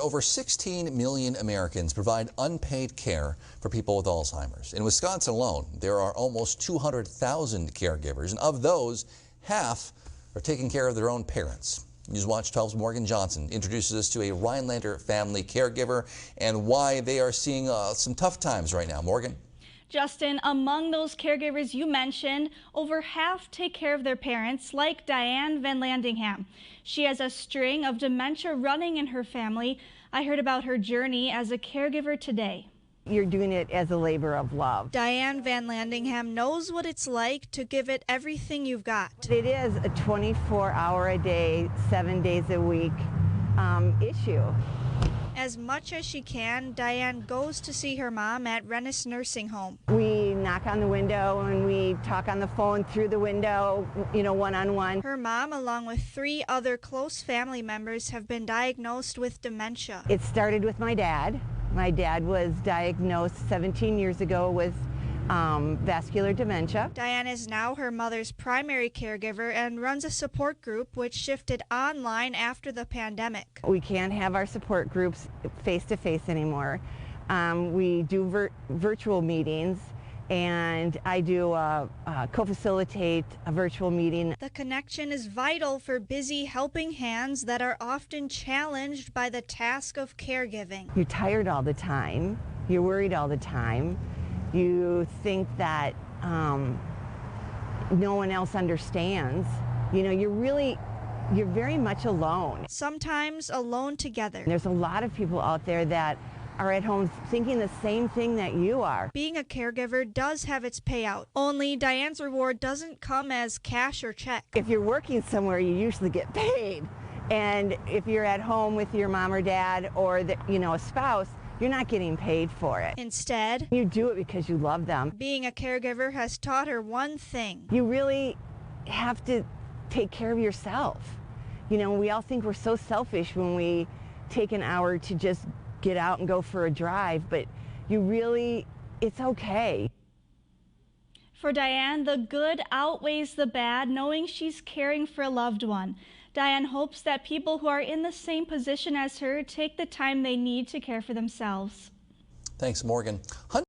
Over 16 million Americans provide unpaid care for people with Alzheimer's. In Wisconsin alone, there are almost 200,000 caregivers, and of those, half are taking care of their own parents. Newswatch 12's Morgan Johnson introduces us to a Rhinelander family caregiver and why they are seeing some tough times right now. Morgan? Justin, among those caregivers you mentioned, over half take care of their parents, like Diane Van Landingham. She has a string of dementia running in her family. I heard about her journey as a caregiver today. You're doing it as a labor of love. Diane Van Landingham knows what it's like to give it everything you've got. It is a 24-hour-a-day, 7 days a week issue. As much as she can, Diane goes to see her mom at Rennes Nursing Home. We knock on the window and we talk on the phone through the window, one-on-one. Her mom, along with 3 other close family members, have been diagnosed with dementia. It started with my dad. My dad was diagnosed 17 years ago with vascular dementia. Diane is now her mother's primary caregiver and runs a support group which shifted online after the pandemic. We can't have our support groups face-to-face anymore. We do virtual meetings, and I do co-facilitate a virtual meeting. The connection is vital for busy helping hands that are often challenged by the task of caregiving. You're tired all the time. You're worried all the time. You think that no one else understands. You're very much alone. Sometimes alone together. There's a lot of people out there that are at home thinking the same thing that you are. Being a caregiver does have its payout. Only Diane's reward doesn't come as cash or check. If you're working somewhere, you usually get paid. And if you're at home with your mom or dad or a spouse, you're not getting paid for it. Instead, you do it because you love them. Being a caregiver has taught her one thing. You really have to take care of yourself. We all think we're so selfish when we take an hour to just get out and go for a drive, but it's okay. For Diane, the good outweighs the bad, knowing she's caring for a loved one. Diane hopes that people who are in the same position as her take the time they need to care for themselves. Thanks, Morgan.